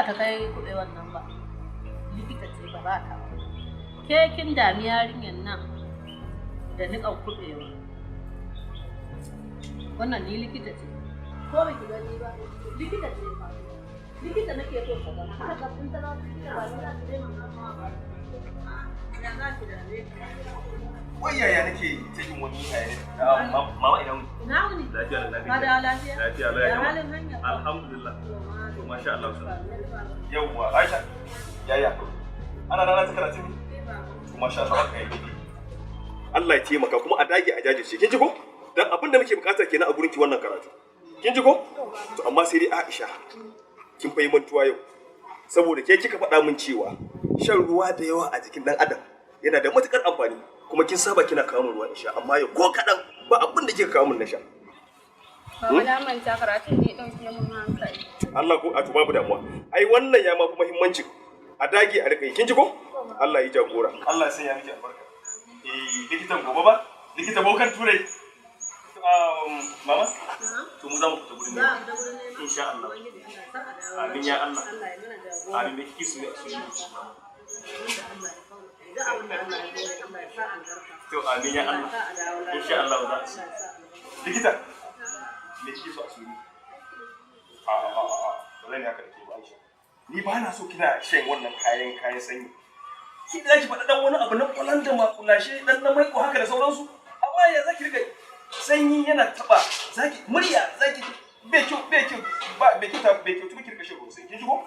ta kai kuɗe wannan ba. Likita ce ba za ta ba. Ke kin dami yarinyar nan da niƙan kuɗewa. Wannan ni likita ce. Ko ba ki gani ba? Likita ce ba. Likita nake so ka gani. Haka kun tana likita ba za ta daina ma ba. Ya za ki dame ki. Wai yaya nake ta yin wani hayani? Mama ina wuni? Ina wuni? Lafiya da lafiya. Ka da lafiya? Lafiya lafiya. Ya halin hanya? Alhamdulillah. To masha Allah. Yawwa Aisha. Yaya. Ana rana ta karatu ne? To masha Allah kai gidi. Allah ya taimaka kuma a dage a jajirce. Kin ji ko? Dan abin da muke bukata kenan a gurin ki wannan karatu. Kin ji ko? To amma sai dai Aisha. Kin fa yi mantuwa yau. Saboda ke kika faɗa min cewa shan ruwa da yawa a jikin dan adam yana da matukar amfani. Kuma kin saba kina kawo min ruwa in sha amma yau ko kadan ba abin da kika kawo min na sha. Baba na manta karatun ne dauke mun hankali. Allah ko a to babu damuwa. Ai wannan ya ma fi muhimmanci. A dage a rika yi. Kin ji ko? Allah ya jagora. Allah sai ya miki albarka. Likitan gobe ba? Likita bokan turai. Mama? To mu za mu fita gurin ne. Insha Allah. Amin ya Allah. Amin da kike so ya so. To amin ya Allah. Insha Allah za su. Likita. Me kike so a suri? Wallahi haka da ke ba Aisha. Ni ba na so kina shan wannan kayan sanyi. Ki da ki faɗa dan wani abu na kwalan da makulashe dan na maiko haka da sauransu. Amma ya zaki rika sanyi yana taba zaki murya zaki bai kyau ba bai kyau kike rika shan ruwa sai kin ji ko?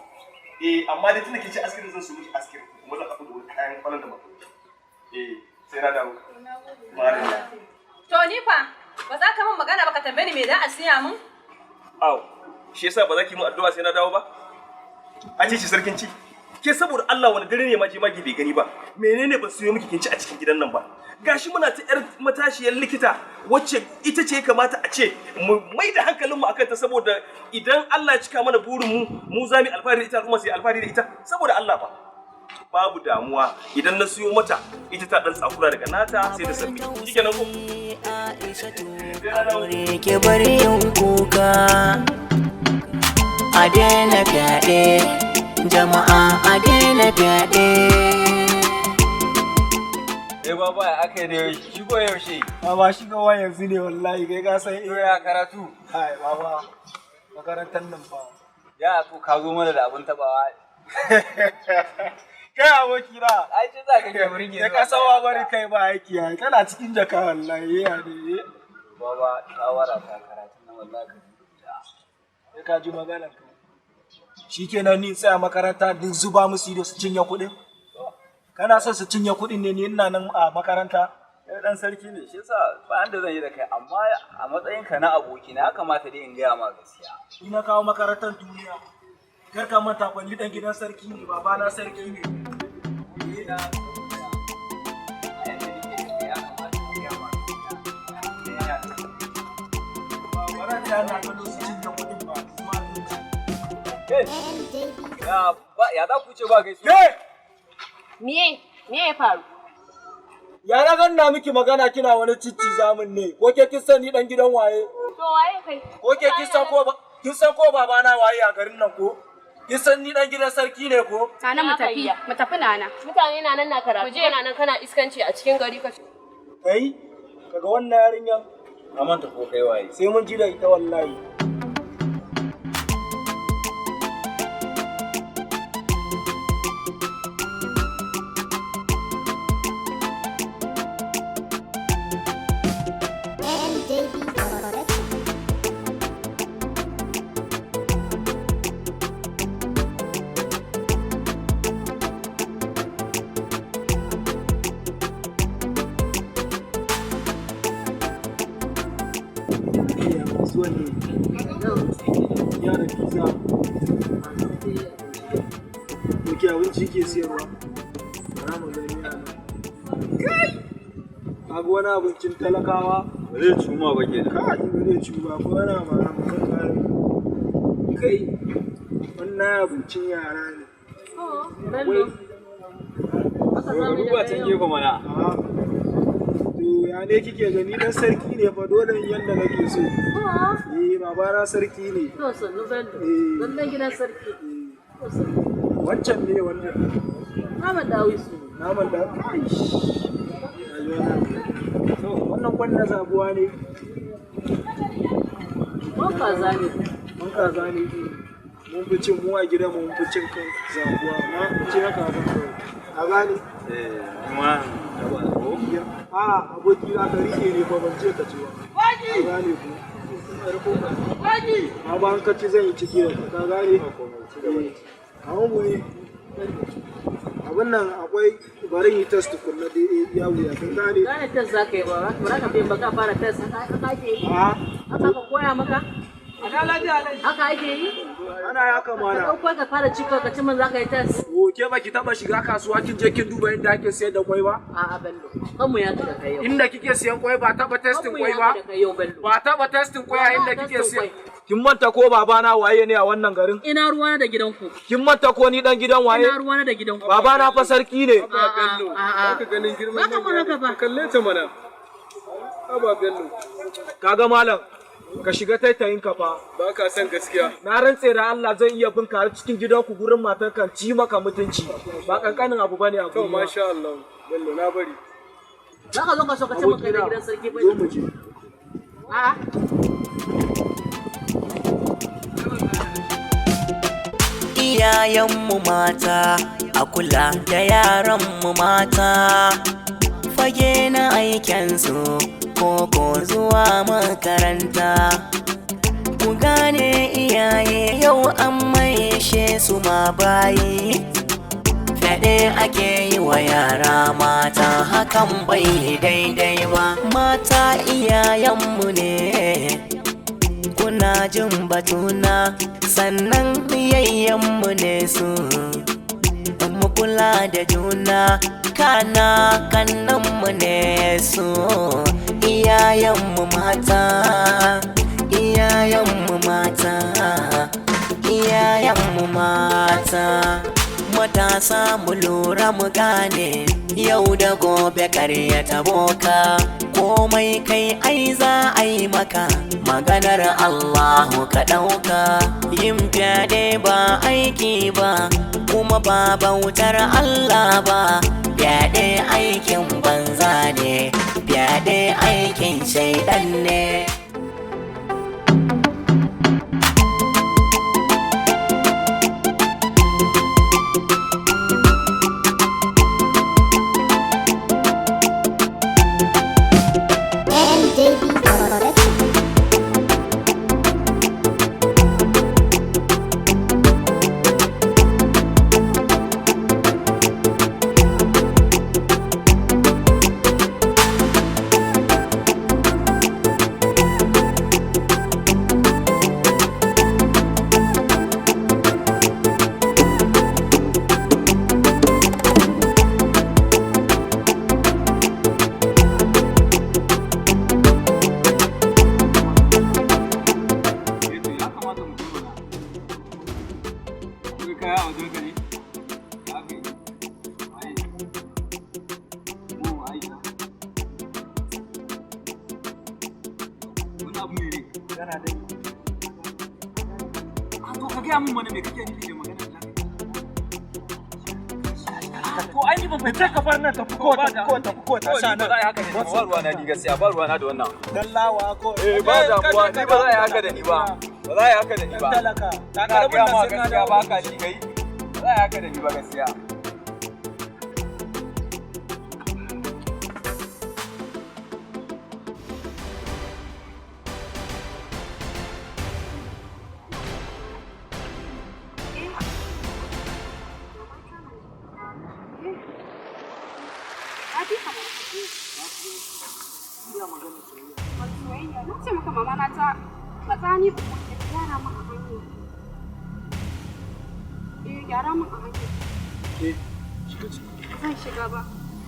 Amma dai tunda kici askirin zan so miki askirin kuma zan haɗu da wani kayan kwalan da makulashe. Sai na dawo. To ni fa ba za ka min magana ba ka tambaye ni me za a siya min? Au, shi yasa ba za ki min addu'a sai na dawo ba? A ce shi sarkin ci. Ke saboda Allah wani dare ne ma bai gani ba. Menene ba su yi miki kinci a cikin gidan nan ba? Gashi muna ta yar matashiyar likita wacce ita ce kamata a ce mu mai da hankalin mu akan ta saboda idan Allah ya cika mana burin mu za mu alfahari da ita kuma sai alfahari da ita saboda Allah ba. Babu damuwa idan na siyo mata ita ta dan tsakura daga nata sai da sabbi. Shikenan ko? Aure ke bari yin kuka a daina fyaɗe jama'a a daina fyaɗe. Baba ya aka yi da shigo yaushe? Baba shigowa yanzu ne wallahi kai ka san ya karatu. Hai baba makarantar nan fa. Ya to ka zo mana da abun tabawa. Kai aboki na. Ai ce za ka ga burge. Kai ka san bari kai ba aiki ai kana cikin jaka wallahi ya ne. Baba shawara ta karatu nan wallahi ka rubuta. Sai ka ji maganar ka. Shikenan ni tsaya makaranta din zuba musu ido su cinye kuɗin. Kana son su cinye kuɗin ne ni ina nan a makaranta? Kai dan sarki ne shi yasa ba da zan yi da kai amma a matsayin ka na aboki na kamata dai in gaya ma gaskiya. Ni na kawo makarantar duniya. Kar ka manta kwalli dan gidan sarki ne baba na sarki ne. Ya za ku ce ba gaisu? Me ya faru? Ya na ganna miki magana kina wani cicci zamun ne. Ko ke kin sani dan gidan waye? To waye kai? Ko ke kin san ko baba na waye a garin nan ko? Kin san ni dan gidan sarki ne ko? Nana mu tafi nana. Mutane na nan na karatu. Kana nan kana iskanci a cikin gari ka. Kai kaga wannan yarinyan? Na manta ko kai waye? Sai mun ji da ita wallahi. Abinci ke siyarwa na magani a nan kai kaga wani abincin talakawa ba zai cuma ba ke da kai ba zai cuma ko wani abu kai wannan abincin yara ne ka duba can gefe mana to ya ne kike gani dan sarki ne fa dole yanda nake so baba na sarki ne to sannu bello dan gidan sarki Hausa. Wancan ne wannan. Naman dawisu. Naman da to wannan kwanna zabuwa ne. Mun kaza ne. Mun kaza ne. Mun fi cin mu a gidan mun fi cin kan zabuwa. Na ce haka ba kawai. A gane? Kuma a aboki na ka rike ne fa ban ce ka ci ba. A gane ku. Ma ba an ka ci zan yi ciki da ka gane? Kawo mu ne. Abin nan akwai bari yi test tukunna da ya wuya kan gane. Gane test za ka yi ba ka biyan ba ka fara test haka ake yi. Haka ka koya maka? Haka ake yi? Ana ya kamana. Ka ɗauko ka fara ci ka ci man za ka yi test. Ke baki taba shiga kasuwa kin je kin duba inda ake sayar da kwai ba? A'a Bello. Kanmu ya da kai yau. Inda kike siyan kwai ba taba testing kwai ba? Ba taba testing kwai a inda kike siyan. Kin manta ko babana waye ne a wannan garin? Ina ruwana da gidanku. Kin manta ko ni dan gidan waye? Ina ruwana da gidanku. Babana fa sarki ne. A'a. ka ganin girman Ba ka haka ba. kalle ta mana. Aba Bello. Kaga malam ka shiga taitayin ka fa. Ba ka san gaskiya. Na rantse da Allah zan iya bin ka cikin gidanku gurin matar kan ci maka mutunci. Ba kankanin abu bane a To gurin. masha Allah. Bello na bari. Za ka zo ka so ka ci maka da gidan sarki ba. Zo mu je. A'a. Iyayenmu mata a kula da yaranmu mata, fage na aikensu koko zuwa makaranta. Ku gane iyaye yau an maishe su ma bayi, fyaɗe ake yi wa yara mata, hakan bai daidai ba. Mata iyayenmu ne, kuna jin batuna, sannan yayyanmu ne su. Mu kula da juna, kana kannanmu ne su. Iyayenmu mata, iyayenmu mata, iyayenmu mata. Matasa mu lura mu gane, yau da gobe karyata boka. Komai kai ai za a yi maka, maganar Allahu ka ɗauka. Yin fyaɗe ba aiki ba, kuma ba bautar Allah ba. Fyaɗe aikin banza ne, fyaɗe aikin shaiɗan ne. Ba ruwa na ni gaskiya, ba ruwa na da wannan. Dan lawa ko. Ba damuwa, ni ba za a yi haka da ni ba. Ba za a yi haka da ni ba. Talaka. Ta karɓar da gaskiya ba ka shi kai. Ba za a yi haka da ni ba gaskiya.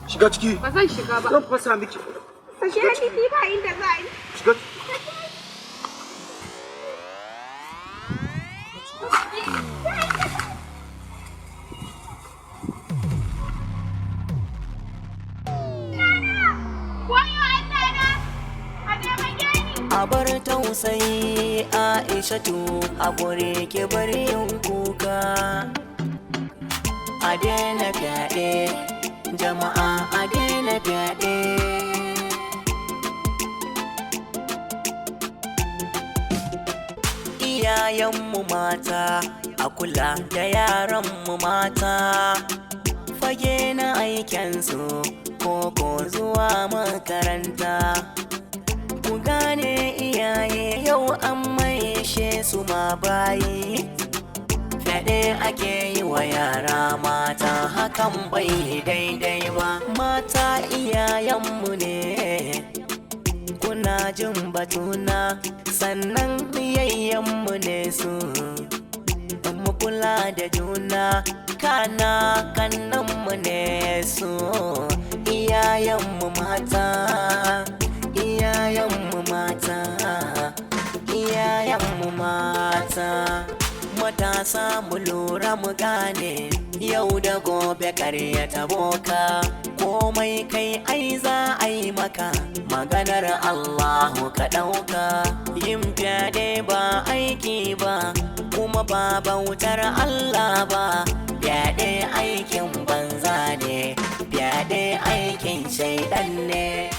Shiga ciki. Ba zan shiga ba. Zan fasa miki. Sake ni ba inda za a yi. Shiga. A bar tausayi Aishatu, a gure ki bar yin kuka. a daina fyaɗe, jama'a a daina fyaɗe. Iyayenmu mata a kula da yaranmu mata, fage na aikensu ko zuwa makaranta. Ku gane iyaye yau an maishe su ma bayi, fyaɗe ake yi wa yara mata, hakan bai daidai ba. Mata iyayenmu ne, kuna jin batuna, sannan yayyenmu ne su. Mu kula da juna, kana kannanmu ne su. Iyayenmu mata, iyayenmu mata, iyayenmu mata. Matasa mu lura mu gane, yau da gobe karyata boka, komai kai ai za a yi maka, maganar Allahu ka ɗauka. Yin fyaɗe ba aiki ba, kuma ba bautar Allah ba. Fyaɗe aikin banza ne, fyaɗe aikin shaiɗan ne.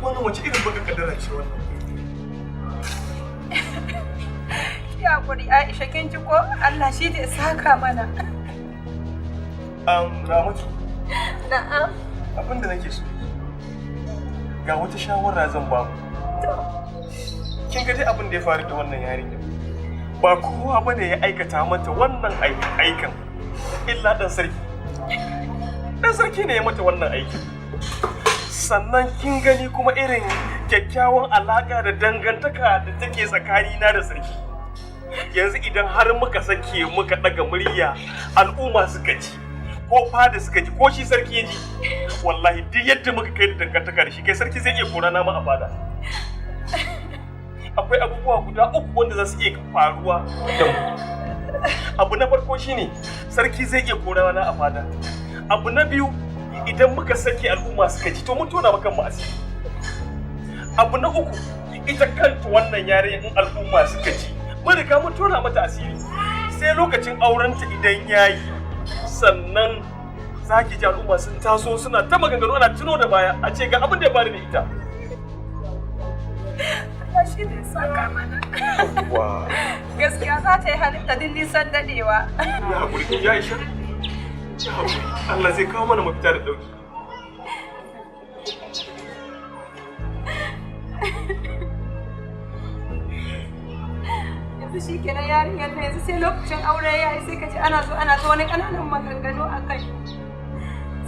Wannan wace irin baka kaddara ce wannan? Ki hakuri Aisha, kin ji ko? Allah shi da saka mana. Ramatu. Na'am. Abin da nake so ga wata shawara zan ba mu. Kin ga dai abin da ya faru da wannan yarinya. Ba kowa bane ya aikata mata wannan aikin illa dan sarki. Dan sarki ne ya mata wannan aikin. Sannan kin gani kuma irin kyakkyawan alaka da dangantaka da take tsakanina da sarki. Yanzu idan har muka sake muka daga murya al'umma suka ji ko fada suka ji ko shi sarki ya ji, wallahi duk yadda muka kai da dangantaka da shi kai sarki zai iya kora na mu a fada. Akwai abubuwa guda uku wanda za su iya faruwa da mu. Abu na farko shine sarki zai iya kora na a fada. Abu na biyu, idan muka sake al'umma suka ji to mun tona maka mu asiri. Abu na uku, ita kanta wannan yarinya in al'umma suka ji mun riga mun tona mata asiri. Sai lokacin aurenta idan yayi, sannan zaki ji al'umma sun taso suna ta maganganu ana tuno da baya a ce ga abin da ya faru da ita. Allah shi ne saka mana. Gaskiya za ta yi halitta din nisan dadewa. Ya hakuri ki Aisha. Allah zai kawo mana mafita da dauki. Yanzu shi kenan yarinyar na yanzu sai lokacin aure ya yi sai ka ce ana zo wani ƙananan maganganu a kai.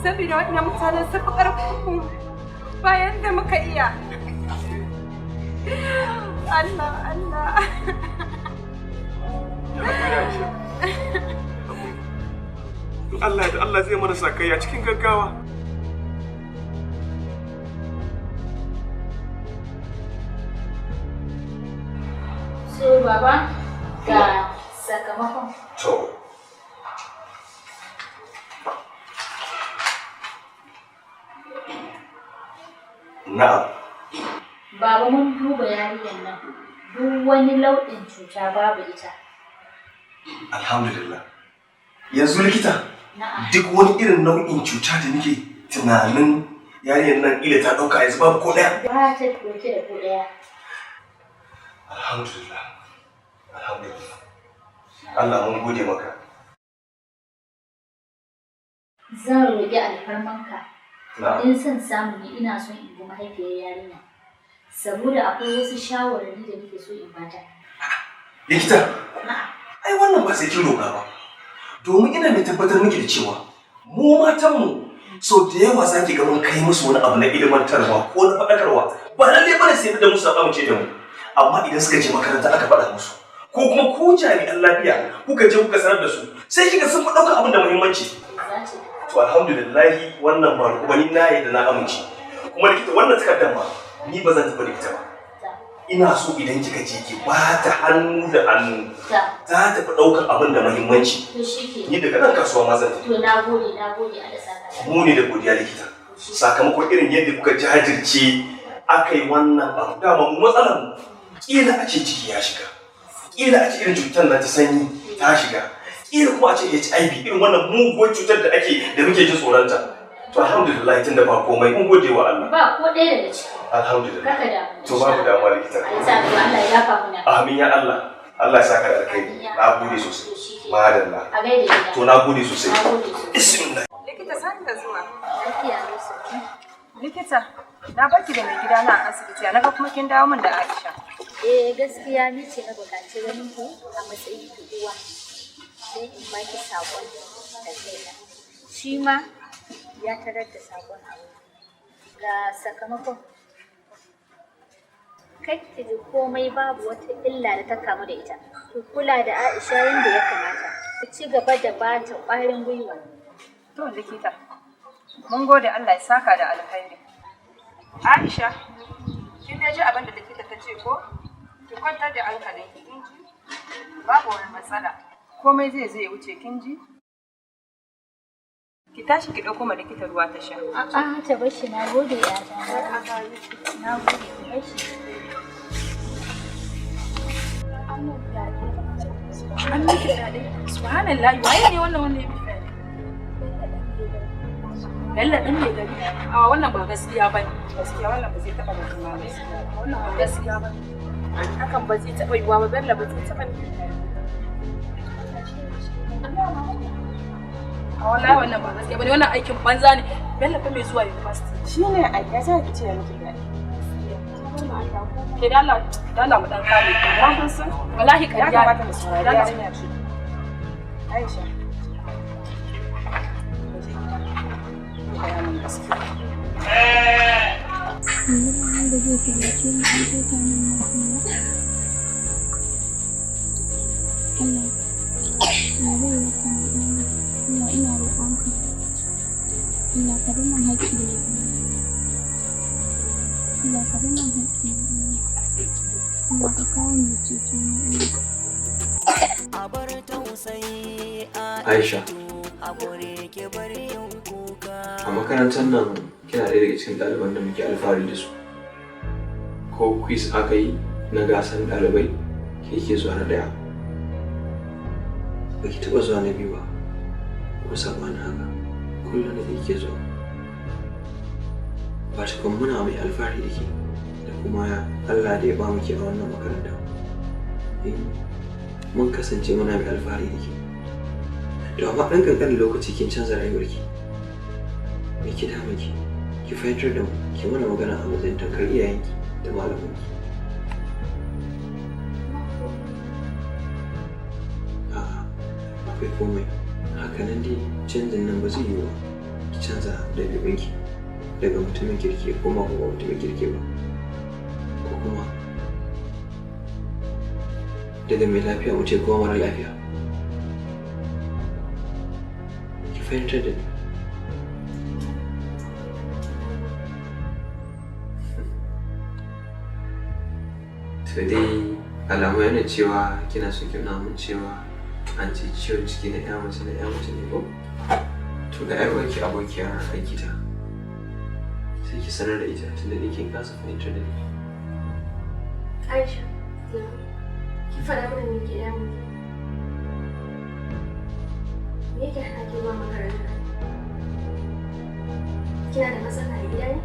Saboda waɗannan mutanen sun fi ƙarfin bayan da muka iya. Allah, Allah. Ya hakuri Aisha. Allah da Allah zai mana sakayya cikin gaggawa. So baba ga sakamakon. To. Na'am. Baba mun duba yarinyar nan, duk wani lauɗin cuta babu ita. Alhamdulillah. Yanzu likita, duk wani irin nau'in cuta da nake tunanin yarinyar nan ila ta ɗauka yanzu babu ko ɗaya. Ba ta ɗauke da ko ɗaya. Alhamdulillah. Alhamdulillah. Allah mun gode maka. Zan roƙi alfarmanka. In son samu ne ina son in ga mahaifiyar yarinya. Saboda akwai wasu shawarwari da nake so in bata. Likita, ai wannan ba sai kin roƙa ba. Domin ina mai tabbatar miki da cewa mu matanmu sau da yawa za ki ga mun kai musu wani abu na ilmantarwa ko na faɗakarwa ba lalle bane sai da musu amince da mu. Amma idan suka je makaranta aka faɗa musu ko kuma ku jami'an lafiya kuka je kuka sanar da su sai kika sun ɗauka abin da muhimmanci. To alhamdulillah wannan ba kuma ni na yadda na amince. Kuma likita wannan takardar ma ni ba zan tafi likita ba. Ina so idan kika je ki ba ta hannu da hannu za ta fi ɗaukar abin da muhimmanci. Ni daga nan kasuwa ma zan tafi. To na gode a da saka. Mu ne da godiya likita. Sakamakon irin yadda kuka jajirce aka yi wannan abu. Dama mu matsalar mu kila a ce ciki ya shiga. Kila a ce irin cutar na ta sanyi ta shiga. Kila kuma a ce HIV irin wannan muguwar cutar da muke jin tsoronta. To alhamdulillah tunda ba komai mun gode wa Allah. Ba ko ɗaya daga ciki. Alhamdulillah. Kaka da. To babu damuwa likita. Allah ya yafa muna. Amin ya Allah. Allah ya saka da alkhairi. Na gode sosai. Madalla. A gaida gida. To na gode sosai. Bismillah. Likita san da zuwa. Lafiya ne. Likita, na barki da mai gidana a asibiti, na ga kuma kin dawo min da Aisha. Gaskiya ni ce na buƙaci ganin ku a matsayin uwa. Sai in baki sakon da kaina. Shi ma ya tarar da sakon abu. Ga sakamakon. Kai ki ji komai babu wata illa da ta kamu da ita. Ku kula da Aisha yadda ya kamata. Ku ci gaba da ba ta ƙwarin gwiwa. To likita, mun gode Allah ya saka da alkhairi. Aisha, kin ji abin da likita ta ce ko? Ki kwantar da hankalinki, kin ji? Babu wani matsala. Komai zai wuce, kin ji? Ki tashi ki ɗauko ma likita ruwa ta sha. A'a, ta bar shi, na gode ya ta. Na gode, ta bar shi. An miki fyaɗe? Subhanallah, waye ne wannan ya miki fyaɗe? Bello ɗin mai gari. A wannan ba gaskiya ba ne. Gaskiya wannan ba zai taɓa mutuwa ba. Wannan ba gaskiya ba ne. Hakan ba zai taɓa yiwuwa ba, Bello ba zai taɓa miki fyaɗe. A wallahi wannan ba gaskiya ba ne, wannan aikin banza ne. Bello fa mai zuwa university. Shi ne a ya sa ki ce ya miki fyaɗe. Ke dala mu ɗan kame. Ya kun san? Wallahi kan ya kamata mu saurari ya ce. Aisha. Bayanin gaskiya. Wanda zai taimake ni an kyauta min lafiya. Allah, ya bai wa kan Allah ina roƙonka. Allah ka bi min haƙƙi ne. Allah ka bi min haƙƙi ne. Allah ka kawo mai ceto na Aisha, a makarantar nan kina ɗaya daga cikin ɗaliban da muke alfahari da su. Ko quiz aka yi na gasan ɗalibai ke zuwa na ɗaya. Ba ki taɓa zuwa na biyu ba, ko saɓanin haka kullum da ke zuwa. Ba cikin muna mai alfahari da ke da kuma Allah da ya ba mu ke a wannan makaranta. Mun kasance muna mai alfahari da ke. To amma ɗan ƙanƙanin lokaci kin canza rayuwarki. Me ki damu ki? Ki fahimtar da mu, ki mana magana a matsayin tankar iyayenki da malamanki. A'a, akwai komai. Haka nan dai canjin nan ba zai yiwu ba. Ki canza ɗabi'unki daga mutumin kirki ko ma kuma mutumin kirki ba. Ko kuma daga mai lafiya mu ce kuma mara lafiya. Ki fahimtar da ni. To dai alamu yana cewa kina so ki nuna mun cewa an ce ciwon ciki na ya mace ne ko? To ga ƴarwarki abokiyar aiki ta. Sai ki sanar da ita tunda dai kin kasa fahimtar da ni. Aisha, ki faɗa mana me ke damu. Me yake hana ki zuwa makaranta? Kina da matsala a gida ne?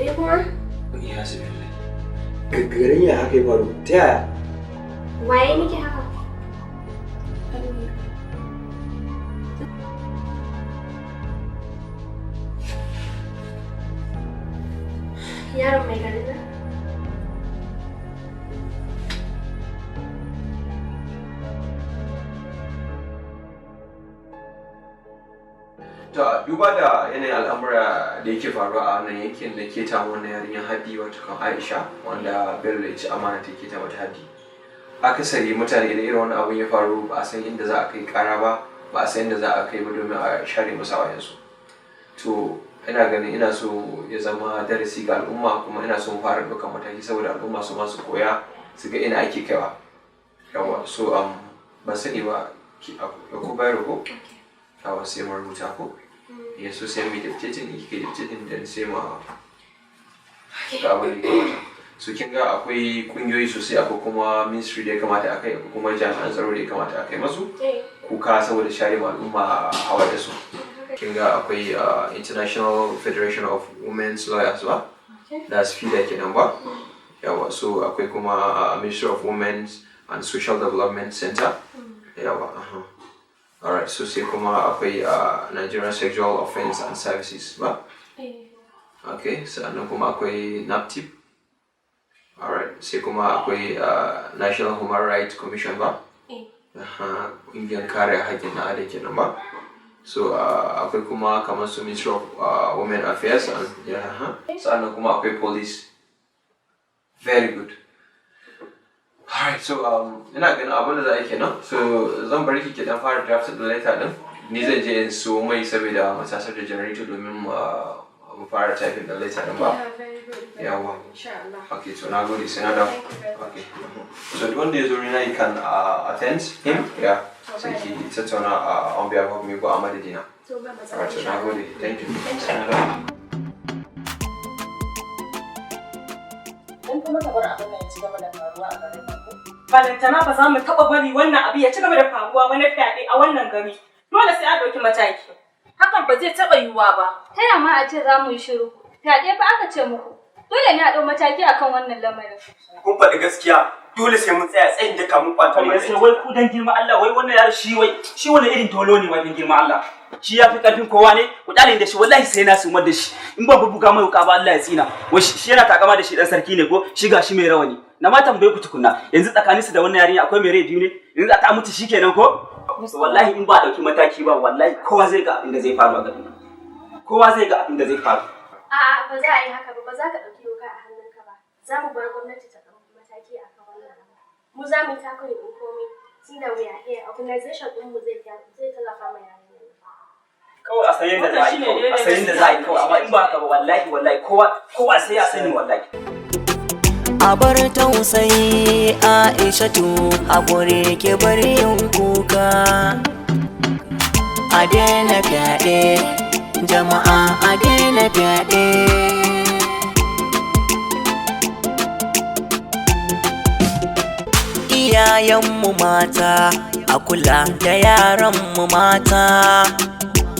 Ya kuma? Ya su billahi. Gaggarin ya haka ya faru ta yaya? Waye miki haka? Yaron mai garin nan? ta duba da yanayin al'amura da yake faruwa a wannan yankin da ke ta wannan yarinyar haddi wato kan Aisha wanda Bello ya ci amana ta ke ta mata haddi. Akasari mutane da irin wani abun ya faru ba a san inda za a kai kara ba a san inda za a kai ba domin a share musu wayansu. To ina ganin ina so ya zama darasi ga al'umma kuma ina so mu fara ɗaukar mataki saboda al'umma su masu koya su ga ina ake kaiwa. Yawa so ban sani ba ko bayar ko? Yawa sai mu rubuta ko? Yanzu sai mu dictating ke dictating dan sai mu ga abin da ya so kin ga akwai kungiyoyi sosai akwai kuma ministry da ya kamata a kai akwai kuma jami'an tsaro da ya kamata a kai masu kuka saboda share ma al'umma hawa da su. Kin ga akwai International Federation of Women's Lawyers ba? That's FIDA kenan ba? Yawa so akwai kuma Ministry of Women's and Social Development Center. Yawa alright so sai kuma akwai Nigerian Sexual Offense and Services ba? Okay sannan kuma akwai NAPTIP. Alright sai kuma akwai National Human Rights Commission ba? Ƙungiyar kare haƙƙin na adam kenan ba? So akwai kuma kamar su Ministry of Women Affairs and sannan kuma akwai police. Very good. Alright so ina ganin abin da za a yi kenan so zan bari ki dan fara draft da letter din ni zan je in so mai saboda matasar da generator domin mu fara typing da letter din ba. Yawa. Okay so na gode sai na dawo. Okay. So duk wanda ya zo rina you can attend him. Yeah. Sai ki tattauna on behalf of me ko a madadina. Alright so na gode. Thank you. Sai na dawo. kuma ka bar abin nan ya ci gaba da faruwa a garin nan ko? Balantana ba za mu taɓa bari wannan abu ya ci gaba da faruwa ba na fyaɗe a wannan gari. Dole sai a ɗauki mataki. Hakan ba zai taɓa yiwuwa ba. Ta yaya ma a ce za mu yi shiru? Fyaɗe fa aka ce muku. Dole ne a ɗau mataki akan wannan lamarin. Kun faɗi gaskiya. Dole sai mun tsaya tsayin da kamun kwatar mai. Sai wai ku dan girma Allah wai wannan yaro shi wani irin tolo ne wai dan girma Allah. Shi ya fi ƙarfin kowa ne ku dalin da shi wallahi sai na sumar da shi in ban buga mai wuka ba Allah ya tsina wai shi yana takama da shi dan sarki ne ko shi gashi mai rawani na ma tambaye ku tukunna yanzu tsakanin su da wannan yarinya akwai mai rai biyu ne yanzu ta mutu shikenan ko wallahi in ba dauki mataki ba wallahi kowa zai ga abin da zai faru a gaban kowa zai ga abin da zai faru a'a ba za a yi haka ba za ka dauki doka a hannunka ba za mu bar gwamnati ta dauki mataki akan wannan mu za mu tackle din komai tunda we are here organization din mu zai tallafa ma yarinya kawai a sayin da za a yi kawai a sayin da za a yi kawai amma in ba haka ba wallahi kowa sai ya sani wallahi a bar tausayi Aishatu hakuri ke bari yin kuka a daina fyaɗe jama'a a daina fyaɗe iyayenmu mata a kula da yaranmu mata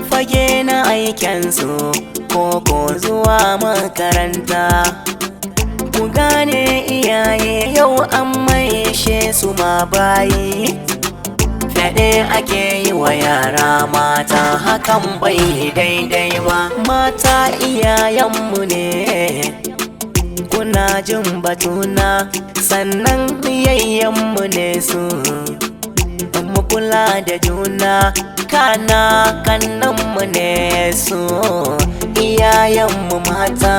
fage na aikensu ko zuwa makaranta ku gane iyaye yau an maishe su ma bayi fyaɗe ake yi wa yara mata hakan bai daidai ba mata iyayenmu ne kuna jin batuna sannan yayyenmu ne su mu kula da juna kana kannanmu ne su iyayenmu mata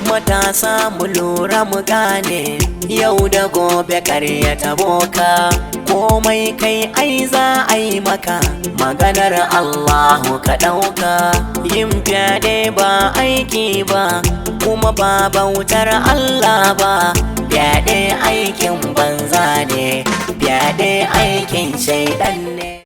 matasa mu lura mu gane yau da gobe karyata boka komai kai ai za a yi maka maganar Allahu ka ɗauka yin fyaɗe ba aiki ba kuma ba bautar Allah ba fyaɗe aikin banza ne fyaɗe aikin shaidan ne